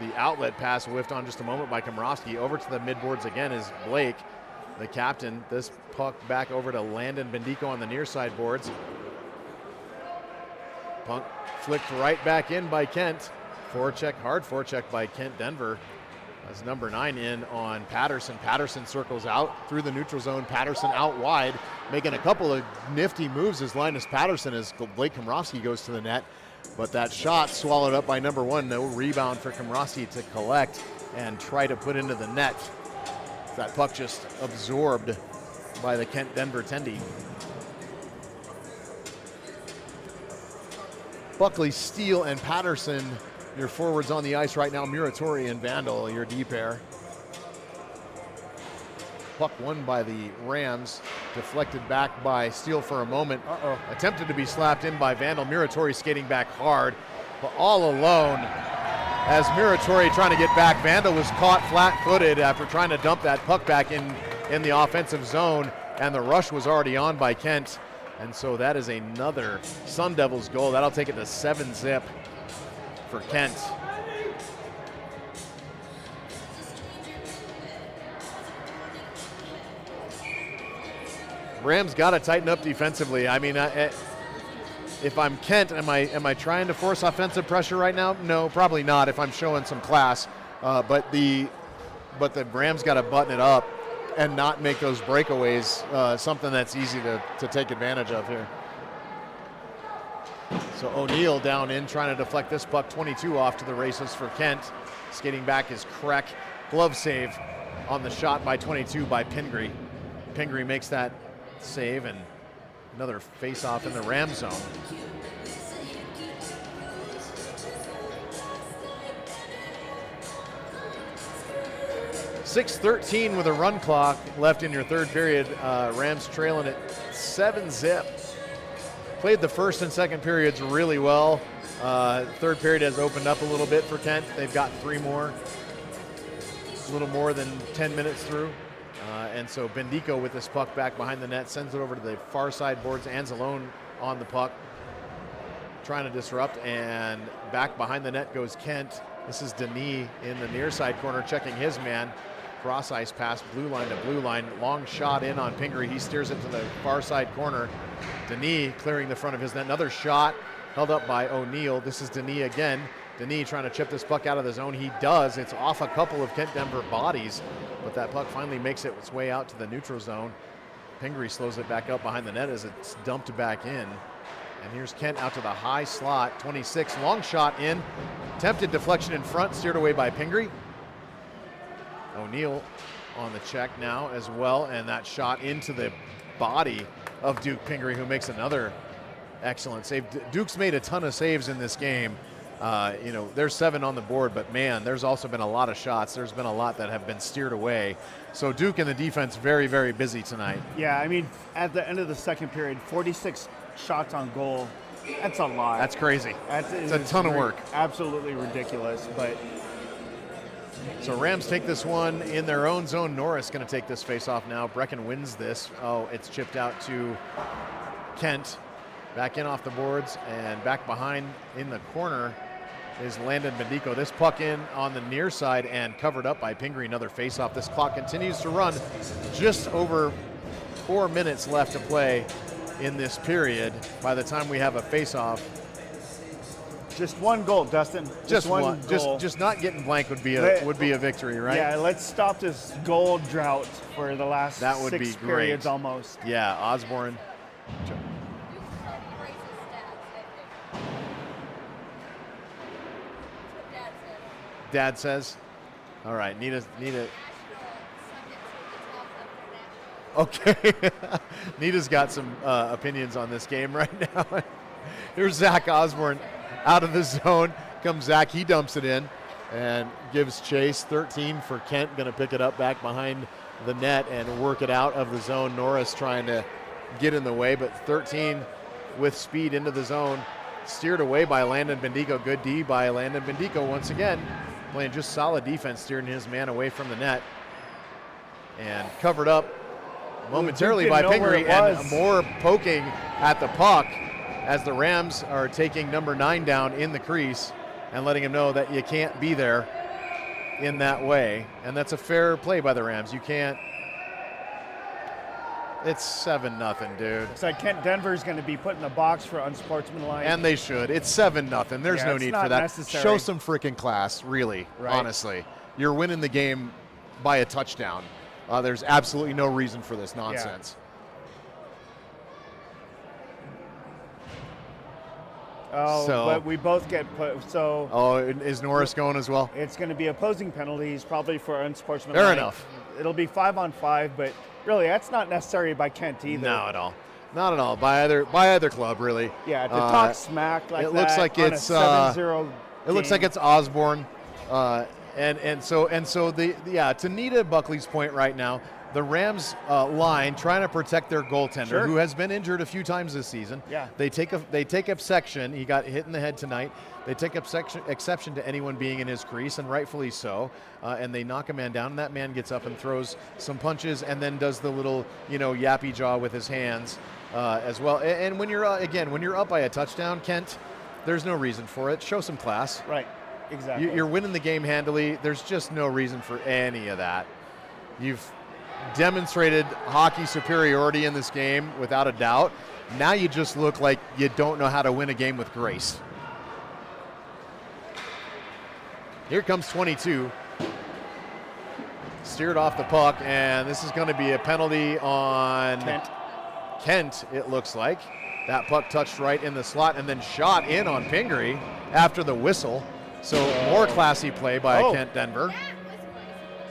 the outlet pass whiffed on just a moment by Komrovsky. Over to the midboards again is Blake, the captain. This puck back over to Landon Bendico on the near side boards. Puck flicked right back in by Kent. Forecheck, hard forecheck by Kent Denver. As number 9 in on Patterson. Patterson circles out through the neutral zone. Patterson out wide, making a couple of nifty moves as Linus Patterson as Blake Komrovsky goes to the net. But that shot swallowed up by number 1. No rebound for Komrovsky to collect and try to put into the net. That puck just absorbed by the Kent Denver Tendy. Buckley, Steele, and Patterson, your forwards on the ice right now. Muratori and Vandal, your D pair. Puck won by the Rams. Deflected back by Steele for a moment. Uh-oh. Attempted to be slapped in by Vandal. Muratori skating back hard, but all alone. As Muratori trying to get back, Vandal was caught flat-footed after trying to dump that puck back in the offensive zone, and the rush was already on by Kent. And so that is another Sun Devils goal. That'll take it to 7-0 for Kent. Rams got to tighten up defensively. I mean, if I'm Kent, am I trying to force offensive pressure right now? No, probably not. If I'm showing some class, but the Rams got to button it up and not make those breakaways something that's easy to take advantage of here. So O'Neill down in trying to deflect this puck. 22 off to the races for Kent. Skating back is Kreck. Glove save on the shot by 22 by Pingree. Pingree makes that save, and another face-off in the Ram zone. .6:13 with a run clock left in your third period. Rams trailing at 7-0. Played the first and second periods really well. Third period has opened up a little bit for Kent. They've got 3 more, a little more than 10 minutes through. And so Bendico with this puck back behind the net sends it over to the far side boards. Anzalone on the puck, trying to disrupt, and back behind the net goes Kent. This is Denis in the near side corner checking his man. Cross ice pass, blue line to blue line. Long shot in on Pingree. He steers it to the far side corner. Denis clearing the front of his net. Another shot held up by O'Neill. This is Denis again. Denis trying to chip this puck out of the zone. He does. It's off a couple of Kent Denver bodies, but that puck finally makes its way out to the neutral zone. Pingree slows it back up behind the net as it's dumped back in. And here's Kent out to the high slot. 26, long shot in. Attempted deflection in front, steered away by Pingree. O'Neill on the check now as well, and that shot into the body of Duke Pingree, who makes another excellent save. Duke's made a ton of saves in this game. There's 7 on the board, but man, there's also been a lot of shots. There's been a lot that have been steered away. So Duke and the defense very, very busy tonight. Yeah, I mean, at the end of the second period, 46 shots on goal. That's a lot. That's crazy. It's a ton of work. Absolutely ridiculous, but. So Rams take this one in their own zone. Norris going to take this face-off now. Brecken wins this. Oh, it's chipped out to Kent. Back in off the boards, and back behind in the corner is Landon Bendico. This puck in on the near side and covered up by Pingree. Another face-off. This clock continues to run. Just over 4 minutes left to play in this period by the time we have a face-off. Just one goal, Dustin. Just one goal. Just not getting blank would be a victory, right? Yeah, let's stop this goal drought for the last that would 6 be periods great. almost. Yeah, Osborne. Dad says. All right, Nita. Okay. Nita's got some opinions on this game right now. Here's Zach Osborne out of the zone. Comes Zach, he dumps it in and gives chase. 13 for Kent, going to pick it up back behind the net and work it out of the zone. Norris trying to get in the way, but 13 with speed into the zone. Steered away by Landon Bendico. Good D by Landon Bendico once again. Playing just solid defense, steering his man away from the net. And covered up momentarily by Pingree, and more poking at the puck as the Rams are taking number 9 down in the crease and letting him know that you can't be there in that way. And that's a fair play by the Rams. You can't. It's 7-0, dude. It's like Kent Denver's going to be put in the box for unsportsmanlike. And they should. It's 7-0. There's no need for that. Necessary. Show some freaking class, really, right. Honestly. You're winning the game by a touchdown. There's absolutely no reason for this nonsense. Oh, but we both get put. So. Oh, is Norris going as well? It's going to be opposing penalties, probably for unsportsmanlike. Fair enough. It'll be 5-on-5, but really, that's not necessary by Kent either. No, at all. Not at all. By either club, really. Yeah, to talk smack like it that. Looks like on it's a 7-0 it looks like it's Osborne And so to Nita Buckley's point right now, the Rams line trying to protect their goaltender, Sure. who has been injured a few times this season. Yeah. They take exception. He got hit in the head tonight. They take exception to anyone being in his crease, and rightfully so. And they knock a man down, and that man gets up and throws some punches, and then does the little yappy jaw with his hands as well. And when you're when you're up by a touchdown, Kent, there's no reason for it. Show some class. Right. Exactly. You're winning the game handily. There's just no reason for any of that. You've demonstrated hockey superiority in this game without a doubt. Now you just look like you don't know how to win a game with grace. Here comes 22. Steered off the puck, and this is going to be a penalty on Kent, it looks like. That puck touched right in the slot and then shot in on Pingree after the whistle. So more classy play by Kent Denver.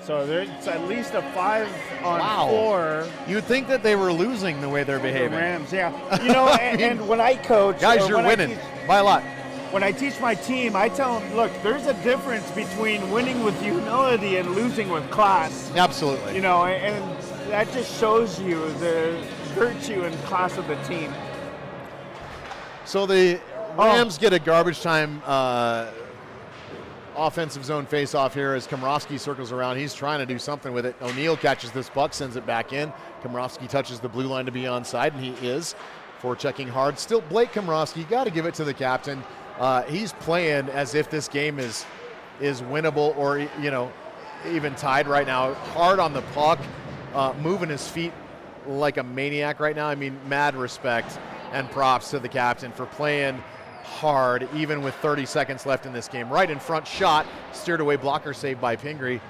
So there's at least a 5-on-4. Wow. You'd think that they were losing the way they're behaving. The Rams, yeah. And when I coach, guys, you're winning by a lot. When I teach my team, I tell them, look, there's a difference between winning with humility and losing with class. Absolutely. And that just shows you the virtue and class of the team. So the Rams get a garbage time offensive zone face-off here as Komrovsky circles around. He's trying to do something with it. O'Neill catches this puck, sends it back in. Komrovsky touches the blue line to be onside, and he is forechecking hard. Still, Blake Komrovsky, got to give it to the captain. He's playing as if this game is winnable or, even tied right now. Hard on the puck, moving his feet like a maniac right now. I mean, mad respect and props to the captain for playing hard, even with 30 seconds left in this game. Right in front, shot, steered away, blocker saved by Pingree.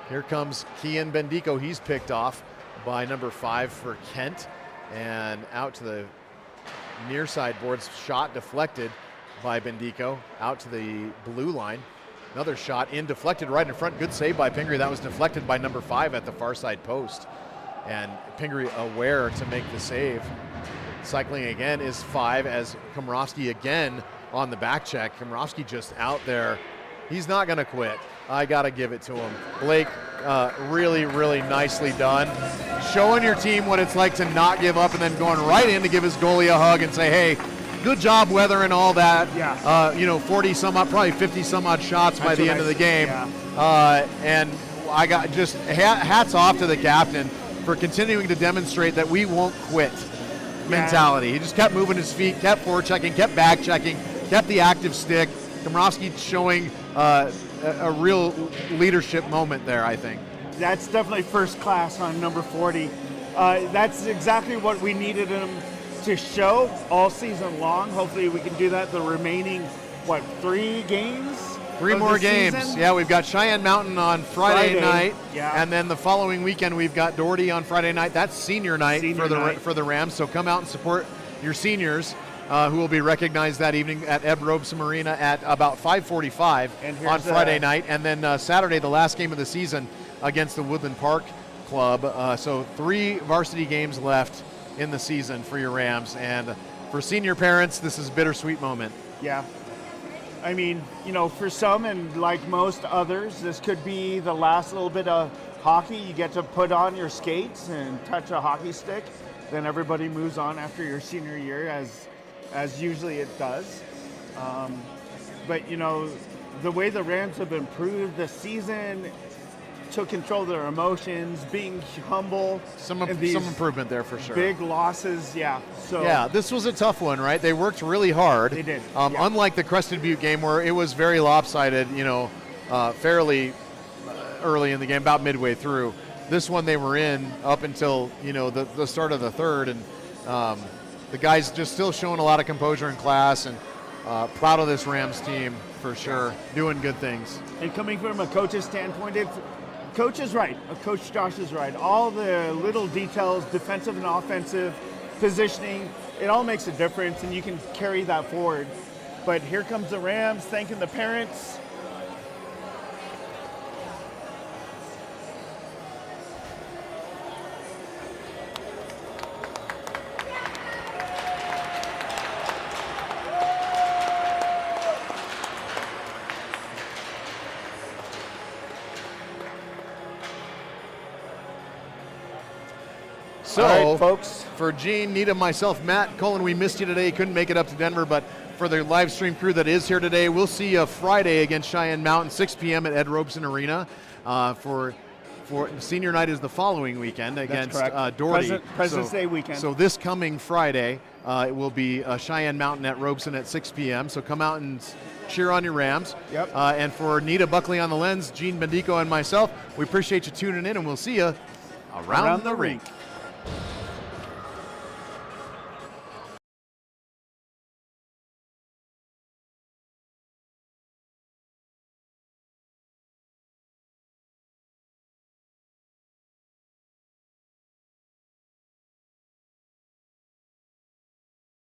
Here comes Kian Bendico. He's picked off by number 5 for Kent, and out to the near side boards. Shot deflected by Bendico, out to the blue line. Another shot in, deflected right in front. Good save by Pingree. That was deflected by number 5 at the far side post, and Pingree aware to make the save. Cycling again is 5 as Komrovsky again on the back check. Komrovsky just out there. He's not going to quit. I got to give it to him. Blake, really, really nicely done. Showing your team what it's like to not give up and then going right in to give his goalie a hug and say, hey, good job weathering all that. Yeah. 40 some odd, probably 50 some odd shots by the end of the game. Yeah. And I got just hats off to the captain for continuing to demonstrate that we won't quit mentality. He just kept moving his feet, kept forechecking, kept back checking, kept the active stick. Komrovsky showing a real leadership moment there, I think. That's definitely first class on number 40. That's exactly what we needed him to show all season long. Hopefully we can do that the remaining, 3 games? 3 more games. Season? Yeah, we've got Cheyenne Mountain on Friday night, yeah. And then the following weekend we've got Doherty on Friday night. That's senior night for the Rams. So come out and support your seniors, who will be recognized that evening at Eb Robson Arena at about 5:45 on Friday night, and then Saturday the last game of the season against the Woodland Park Club. So 3 varsity games left in the season for your Rams, and for senior parents, this is a bittersweet moment. Yeah. I mean, for some and like most others, this could be the last little bit of hockey. You get to put on your skates and touch a hockey stick. Then everybody moves on after your senior year, as usually it does. But, the way the Rams have improved this season, took control of their emotions, being humble. Some improvement there for sure. Big losses, yeah. So yeah, this was a tough one, right? They worked really hard. They did. Unlike the Crested Butte game where it was very lopsided, fairly early in the game, about midway through. This one they were in up until, the start of the third, and the guys just still showing a lot of composure and class, and proud of this Rams team for sure, doing good things. And coming from a coach's standpoint, Coach is right. Coach Josh is right. All the little details, defensive and offensive, positioning, it all makes a difference, and you can carry that forward. But here comes the Rams, thanking the parents. So, All right, folks. for Gene, Nita, myself, Matt, Colin, we missed you today. Couldn't make it up to Denver, but for the live stream crew that is here today, we'll see you Friday against Cheyenne Mountain, 6 p.m. at Ed Robeson Arena. For senior night is the following weekend against Doherty. President's Day weekend. So this coming Friday, it will be Cheyenne Mountain at Robeson at 6 p.m. So come out and cheer on your Rams. Yep. And for Nita Buckley on the lens, Gene Bendico, and myself, we appreciate you tuning in, and we'll see you around the rink.